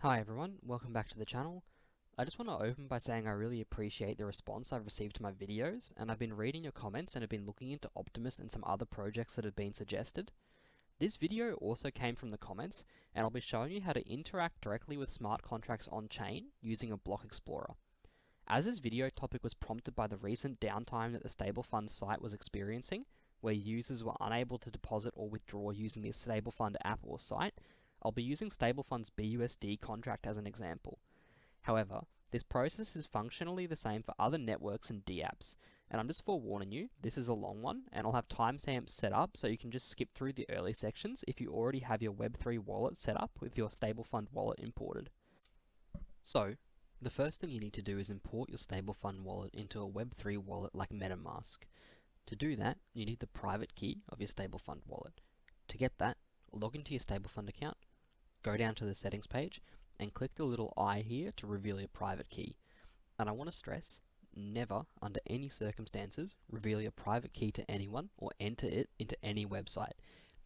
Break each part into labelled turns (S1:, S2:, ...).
S1: Hi everyone, welcome back to the channel. I just want to open by saying I really appreciate the response I've received to my videos, and I've been reading your comments and have been looking into Optimus and some other projects that have been suggested. This video also came from the comments, and I'll be showing you how to interact directly with smart contracts on-chain using a block explorer. As this video topic was prompted by the recent downtime that the StableFund site was experiencing, where users were unable to deposit or withdraw using the StableFund app or site, I'll be using StableFund's BUSD contract as an example. However, this process is functionally the same for other networks and dApps, and I'm just forewarning you, this is a long one, and I'll have timestamps set up so you can just skip through the early sections if you already have your Web3 wallet set up with your StableFund wallet imported. So, the first thing you need to do is import your StableFund wallet into a Web3 wallet like MetaMask. To do that, you need the private key of your StableFund wallet. To get that, log into your StableFund account, go down to the settings page and click the little I here to reveal your private key. And I want to stress, never under any circumstances reveal your private key to anyone or enter it into any website.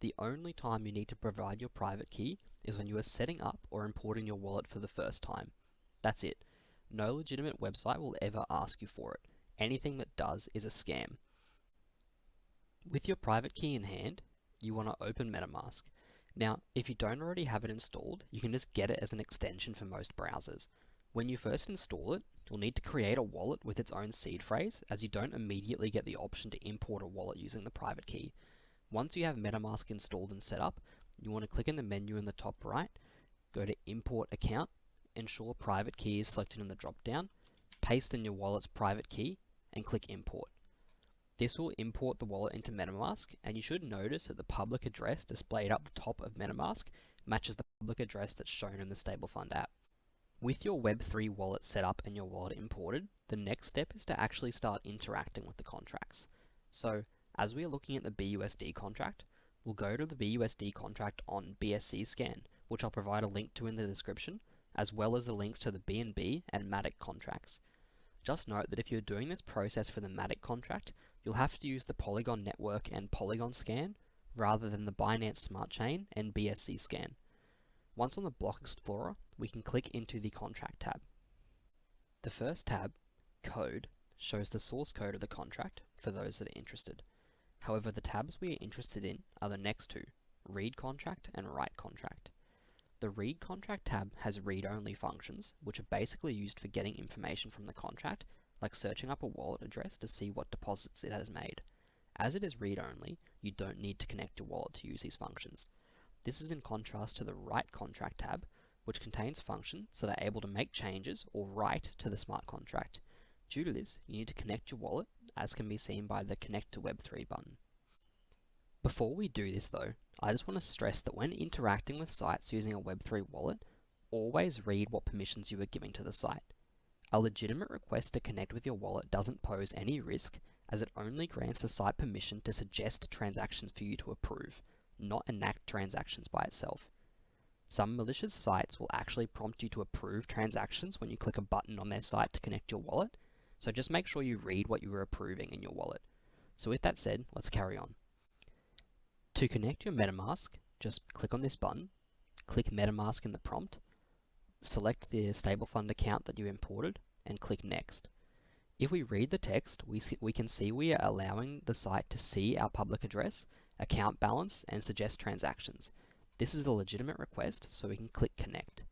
S1: The only time you need to provide your private key is when you are setting up or importing your wallet for the first time. That's it. No legitimate website will ever ask you for it. Anything that does is a scam. With your private key in hand, you want to open MetaMask. Now, if you don't already have it installed, you can just get it as an extension for most browsers. When you first install it, you'll need to create a wallet with its own seed phrase, as you don't immediately get the option to import a wallet using the private key. Once you have MetaMask installed and set up, you want to click in the menu in the top right, go to Import Account, ensure private key is selected in the drop-down, paste in your wallet's private key, and click Import. This will import the wallet into MetaMask, and you should notice that the public address displayed up the top of MetaMask matches the public address that's shown in the StableFund app. With your Web3 wallet set up and your wallet imported, the next step is to actually start interacting with the contracts. So, as we are looking at the BUSD contract, we'll go to the BUSD contract on BSC scan, which I'll provide a link to in the description, as well as the links to the BNB and Matic contracts. Just note that if you're doing this process for the Matic contract, you'll have to use the Polygon network and Polygon scan rather than the Binance Smart Chain and BSC scan. Once on the Block Explorer, we can click into the Contract tab. The first tab, Code, shows the source code of the contract for those that are interested. However, the tabs we are interested in are the next two, Read Contract and Write Contract. The Read Contract tab has read-only functions, which are basically used for getting information from the contract, like searching up a wallet address to see what deposits it has made. As it is read-only, you don't need to connect your wallet to use these functions. This is in contrast to the Write Contract tab, which contains functions that are able to make changes or write to the smart contract. Due to this, you need to connect your wallet, as can be seen by the Connect to Web3 button. Before we do this though, I just want to stress that when interacting with sites using a Web3 wallet, always read what permissions you are giving to the site. A legitimate request to connect with your wallet doesn't pose any risk, as it only grants the site permission to suggest transactions for you to approve, not enact transactions by itself. Some malicious sites will actually prompt you to approve transactions when you click a button on their site to connect your wallet, so just make sure you read what you are approving in your wallet. So with that said, let's carry on. To connect your MetaMask, just click on this button, click MetaMask in the prompt, select the StableFund account that you imported, and click Next. If we read the text, we can see we are allowing the site to see our public address, account balance, and suggest transactions. This is a legitimate request, so we can click Connect.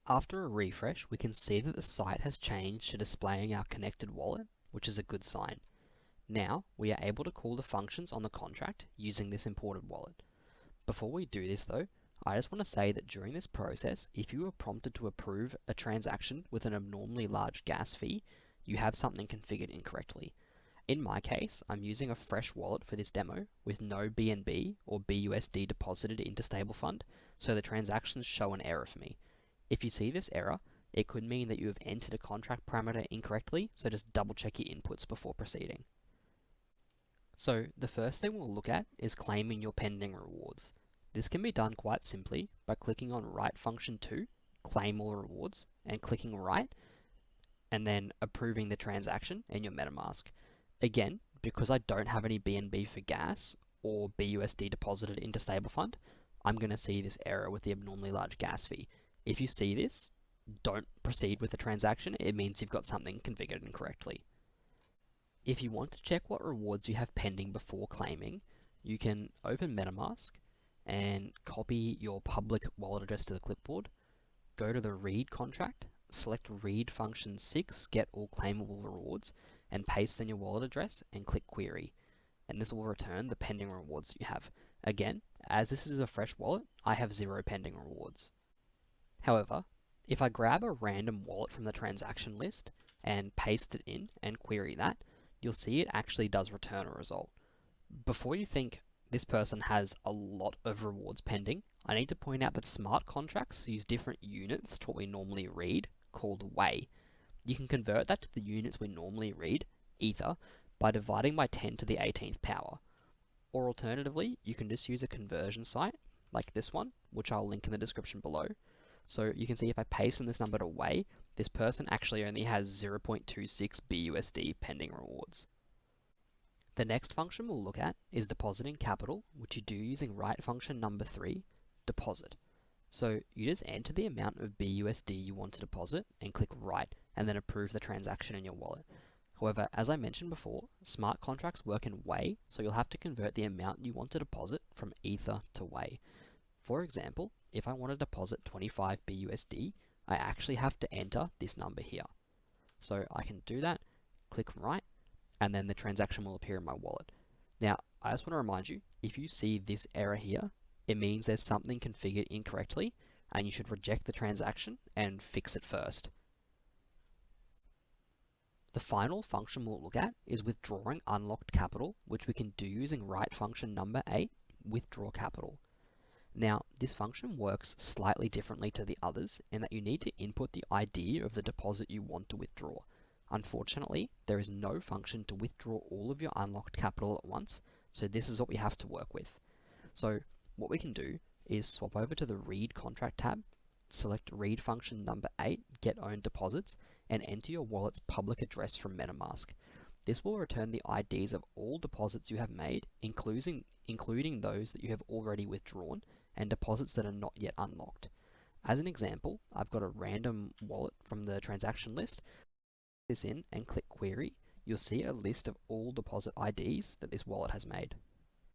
S1: After a refresh, we can see that the site has changed to displaying our connected wallet, which is a good sign. Now, we are able to call the functions on the contract using this imported wallet. Before we do this though, I just want to say that during this process, if you are prompted to approve a transaction with an abnormally large gas fee, you have something configured incorrectly. In my case, I'm using a fresh wallet for this demo with no BNB or BUSD deposited into StableFund, so the transactions show an error for me. If you see this error, it could mean that you have entered a contract parameter incorrectly, so just double check your inputs before proceeding. So the first thing we'll look at is claiming your pending rewards. This can be done quite simply by clicking on Write Function 2, Claim All Rewards, and clicking Write, and then approving the transaction in your MetaMask. Again, because I don't have any BNB for gas or BUSD deposited into StableFund, I'm going to see this error with the abnormally large gas fee. If you see this, don't proceed with the transaction. It means you've got something configured incorrectly. If you want to check what rewards you have pending before claiming, you can open MetaMask and copy your public wallet address to the clipboard, go to the read contract, select read function 6, get all claimable rewards, and paste in your wallet address and click query. And this will return the pending rewards you have. Again, as this is a fresh wallet, I have 0 pending rewards. However, if I grab a random wallet from the transaction list and paste it in and query that, you'll see it actually does return a result. Before you think this person has a lot of rewards pending, I need to point out that smart contracts use different units to what we normally read, called way. You can convert that to the units we normally read, ether, by dividing by 10 to the 18th power. Or alternatively, you can just use a conversion site, like this one, which I'll link in the description below. So you can see if I paste in this number to way, this person actually only has 0.26 BUSD pending rewards. The next function we'll look at is depositing capital, which you do using write function number 3, deposit. So you just enter the amount of BUSD you want to deposit and click write, and then approve the transaction in your wallet. However, as I mentioned before, smart contracts work in way, so you'll have to convert the amount you want to deposit from ether to way. For example, if I want to deposit 25 BUSD, I actually have to enter this number here. So I can do that, click write, and then the transaction will appear in my wallet. Now, I just want to remind you, if you see this error here, it means there's something configured incorrectly, and you should reject the transaction and fix it first. The final function we'll look at is withdrawing unlocked capital, which we can do using write function number 8, withdraw capital. Now, this function works slightly differently to the others in that you need to input the ID of the deposit you want to withdraw. Unfortunately, there is no function to withdraw all of your unlocked capital at once, so this is what we have to work with. So what we can do is swap over to the read contract tab, select read function number 8, get own deposits, and enter your wallet's public address from MetaMask. This will return the IDs of all deposits you have made, including those that you have already withdrawn, and deposits that are not yet unlocked. As an example, I've got a random wallet from the transaction list. This in and click query, you'll see a list of all deposit IDs that this wallet has made.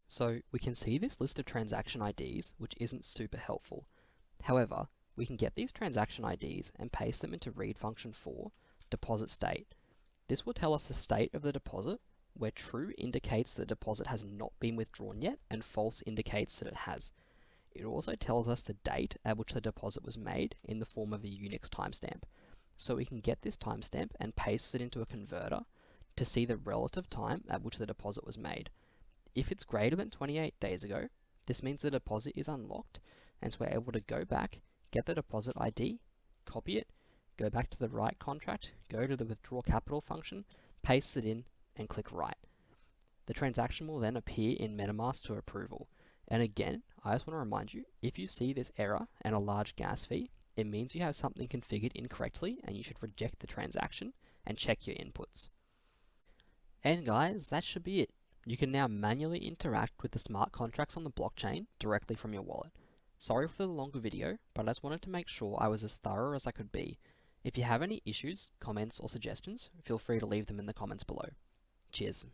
S1: So we can see this list of transaction IDs, which isn't super helpful. However, we can get these transaction IDs and paste them into read function 4, deposit state. This will tell us the state of the deposit, where true indicates the deposit has not been withdrawn yet and false indicates that it has. It also tells us the date at which the deposit was made in the form of a Unix timestamp. So we can get this timestamp and paste it into a converter to see the relative time at which the deposit was made. If it's greater than 28 days ago, this means the deposit is unlocked, and so we're able to go back, get the deposit ID, copy it, go back to the write contract, go to the withdraw capital function, paste it in, and click write. The transaction will then appear in MetaMask to approval. And again, I just want to remind you, if you see this error and a large gas fee, it means you have something configured incorrectly and you should reject the transaction and check your inputs. And guys, that should be it. You can now manually interact with the smart contracts on the blockchain directly from your wallet. Sorry for the longer video, but I just wanted to make sure I was as thorough as I could be. If you have any issues, comments, or suggestions, feel free to leave them in the comments below. Cheers.